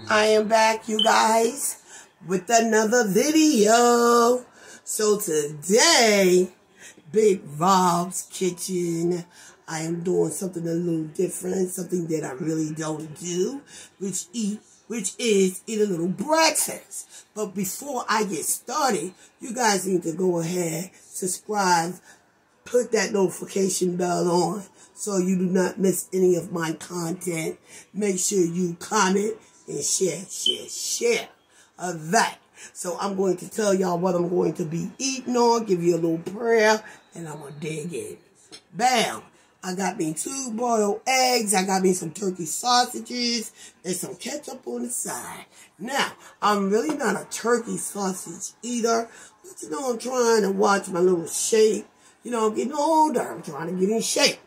I am back, you guys, with another video. So today, Big Rob's Kitchen, I am doing something a little different, something that I really don't do, which is eat a little breakfast. But before I get started, you guys need to go ahead, subscribe, put that notification bell on so you do not miss any of my content. Make sure you comment and share of that. So I'm going to tell y'all what I'm going to be eating on, give you a little prayer, and I'm going to dig in. Bam! I got me 2 boiled eggs, I got me some turkey sausages, and some ketchup on the side. Now, I'm really not a turkey sausage eater, but you know, I'm trying to watch my little shape. You know, I'm getting older, I'm trying to get in shape.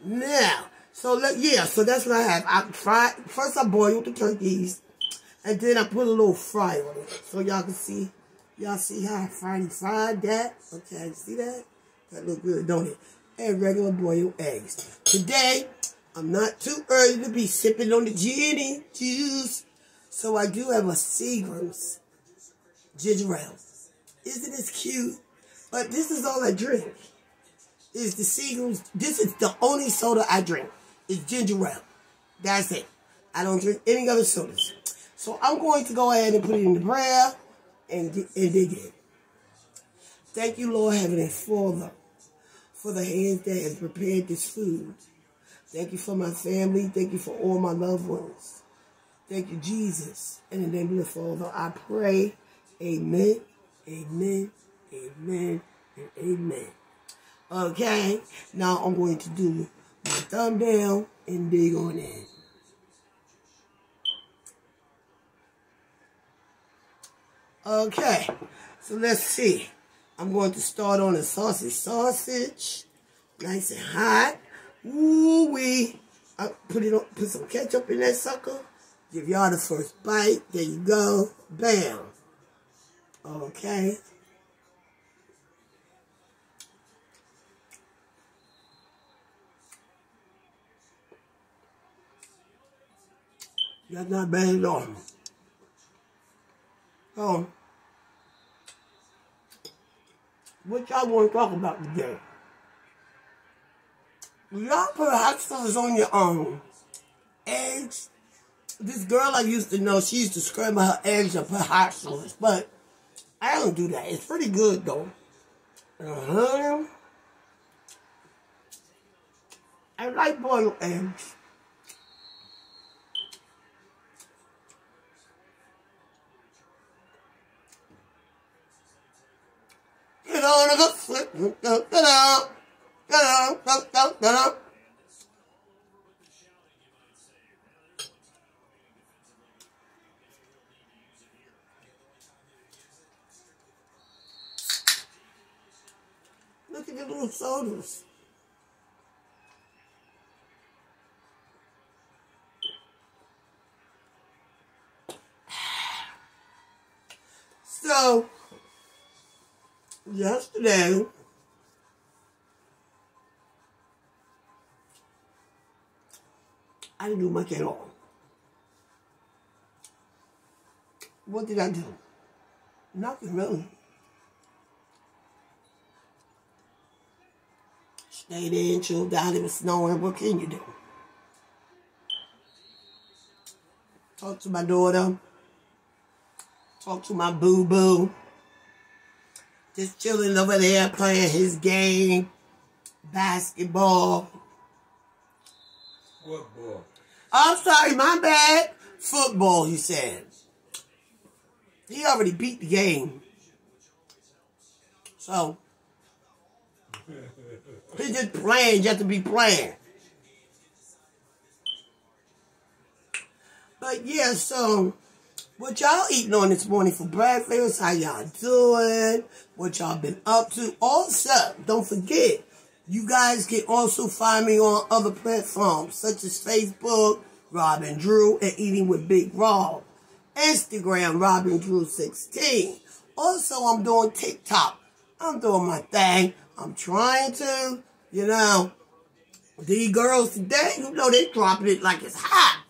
Now, so that's what I have. First I boiled the turkeys, and then I put a little fry on it. So y'all can see, y'all see how I fried that? Okay, see that? That look good, don't it? And regular boiled eggs. Today, I'm not too early to be sipping on the gin juice. So I do have a Seagram's ginger ale. Isn't this cute? But this is all I drink. Is the Seagram's. This is the only soda I drink. It's ginger ale. That's it. I don't drink any other sodas. So I'm going to go ahead and put it in the prayer and dig in. Thank you, Lord Heavenly Father, for the hands that have prepared this food. Thank you for my family. Thank you for all my loved ones. Thank you, Jesus. In the name of the Father, I pray. Amen, amen, amen, and amen. Okay, now I'm going to do my thumb down and dig on in. Okay, so let's see. I'm going to start on the sausage, nice and hot. Ooh-wee. I put some ketchup in that sucker. Give y'all the first bite. There you go. Bam. Okay. That's not bad at all. So, what y'all want to talk about today? Y'all put hot sauce on your eggs. This girl I used to know, she used to scramble her eggs and put hot sauce, but I don't do that. It's pretty good though. I like boiled eggs. Get on the flip. Look at the little sodas. So, yesterday, I didn't do much at all. What did I do? Nothing really. Stayed in, chilled out, it was snowing. What can you do? Talk to my daughter. Talk to my boo-boo. Just chilling over there, playing his game. Basketball. Football. I'm sorry, my bad. Football, he said. He already beat the game. So, he's just playing just to be playing. But yeah, so, what y'all eating on this morning for breakfast? How y'all doing? What y'all been up to? Also, don't forget, you guys can also find me on other platforms such as Facebook, Robin Drew, and Eating with Big Rob. Instagram, Robin Drew 16. Also, I'm doing TicToc. I'm doing my thing. I'm trying to, you know, these girls today, you know, they dropping it like it's hot.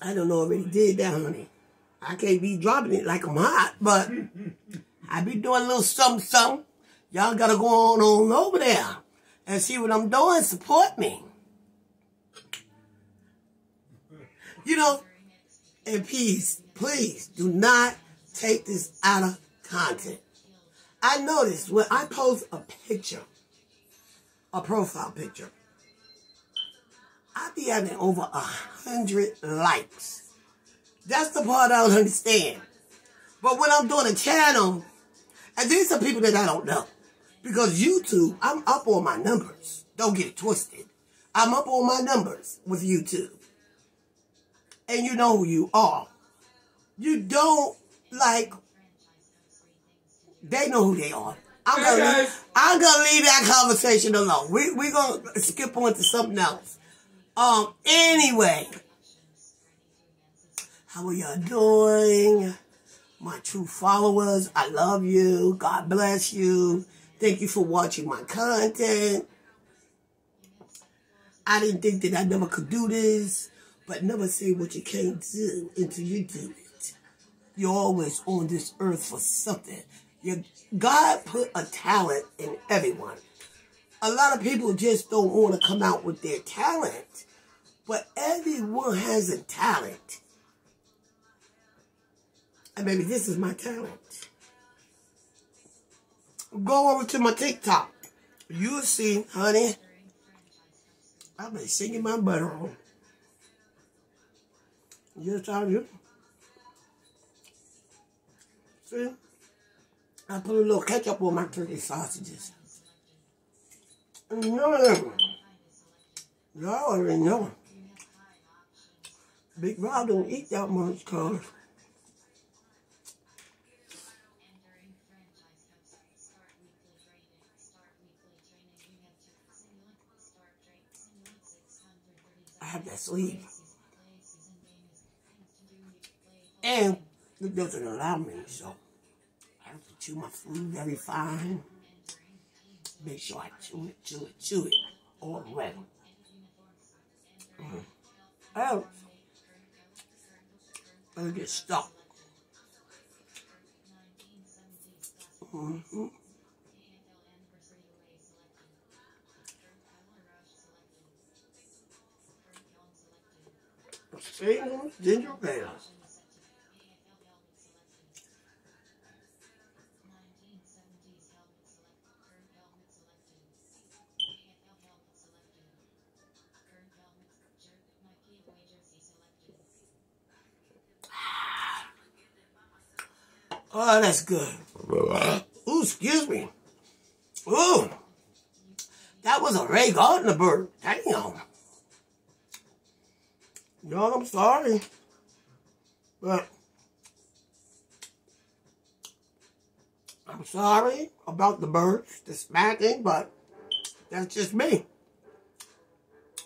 I don't know, already did that, honey. I can't be dropping it like I'm hot, but I be doing a little something, something. Y'all gotta go on over there and see what I'm doing. Support me. You know, and please do not take this out of content. I noticed when I post a picture, a profile picture, I be having over 100 likes. That's the part I don't understand. But when I'm doing a channel, and these are people that I don't know, because YouTube, I'm up on my numbers. Don't get it twisted. I'm up on my numbers with YouTube. And you know who you are. You don't, like, they know who they are. I'm gonna leave that conversation alone. We're gonna skip on to something else. Anyway, how are y'all doing? My true followers, I love you. God bless you. Thank you for watching my content. I didn't think that I never could do this, but never say what you can't do until you do it. You're always on this earth for something. God put a talent in everyone. A lot of people just don't want to come out with their talent, but everyone has a talent. And maybe this is my talent. Go over to my TikTok. You'll see, honey, I've been singing my butt off. Yes, I do. See? I put a little ketchup on my turkey sausages. Y'all already know. Big Rob don't eat that much, cause I have that sleeve. And it doesn't allow me, so I have to chew my food very fine. Make sure I chew it all the way. Else, I'll get stuck. Single ginger ale. Oh, that's good. Ooh, excuse me. Ooh, that was a Ray Gardner bird. Damn. Y'all, I'm sorry. But I'm sorry about the birds, the smacking, but that's just me.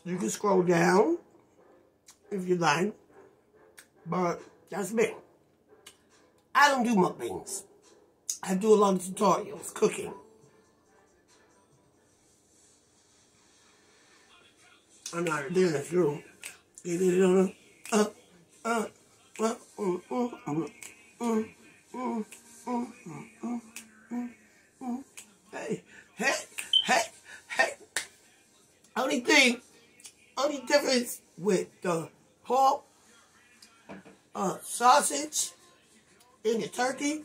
You can scroll down if you like, but that's me. I don't do mukbangs. I do a lot of tutorials, cooking. I'm not doing this through. Hey. Only difference with the pork, sausage, and the turkey,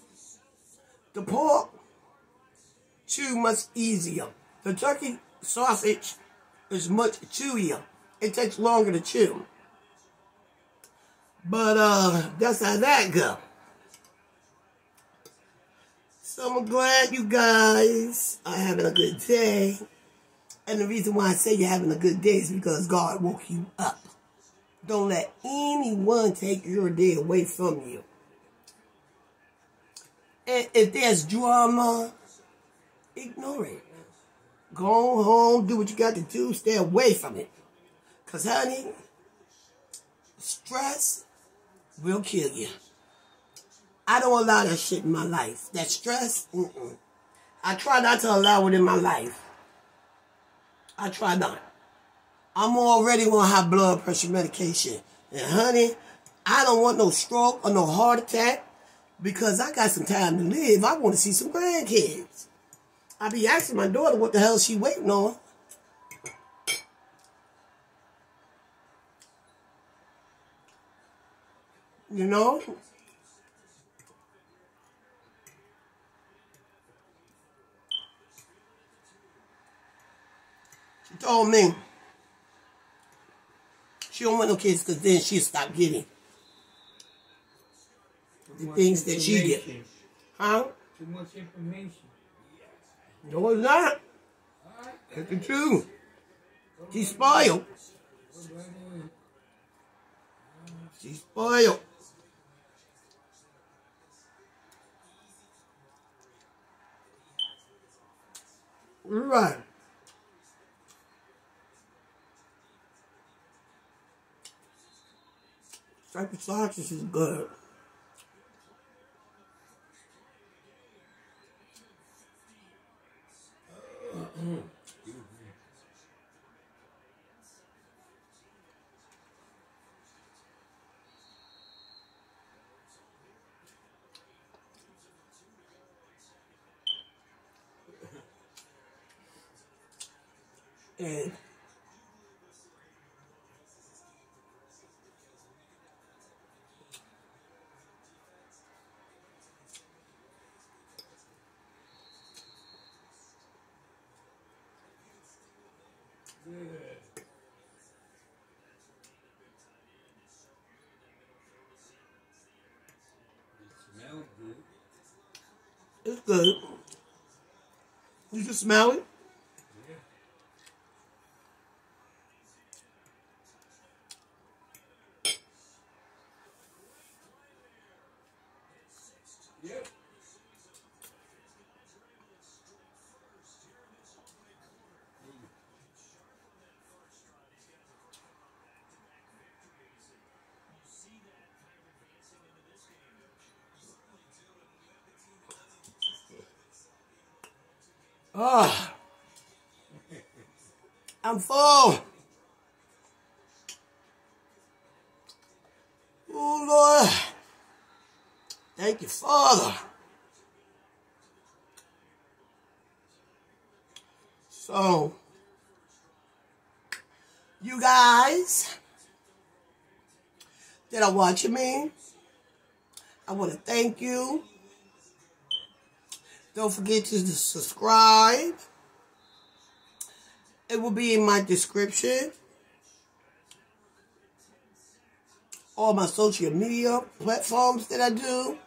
the pork chew much easier. The turkey sausage is much chewier. It takes longer to chew. But that's how that go. So I'm glad you guys are having a good day. And the reason why I say you're having a good day is because God woke you up. Don't let anyone take your day away from you. And if there's drama, ignore it. Go home, do what you got to do, stay away from it. Because, honey, stress will kill you. I don't allow that shit in my life. That stress, I try not to allow it in my life. I try not. I'm already on high blood pressure medication. And honey, I don't want no stroke or no heart attack because I got some time to live. I want to see some grandkids. I be asking my daughter what the hell she waiting on. You know? She told me she don't want no kids because then she'll stop getting the things that she get. Huh? Too much information. No, it's not. That's the truth. She's spoiled. She's spoiled. Right. Striped sausage is good. And Smells good. it's good. You can smell it. Yep. Ah, I'm full. Oh, Lord. Thank you, Father. So, you guys that are watching me, I want to thank you. Don't forget to subscribe. It will be in my description. All my social media platforms that I do.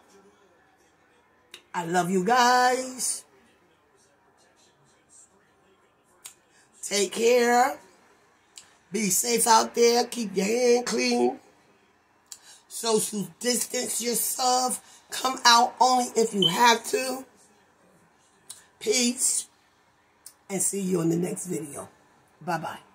I love you guys. Take care. Be safe out there. Keep your hand clean. Social distance yourself. Come out only if you have to. Peace. And see you in the next video. Bye-bye.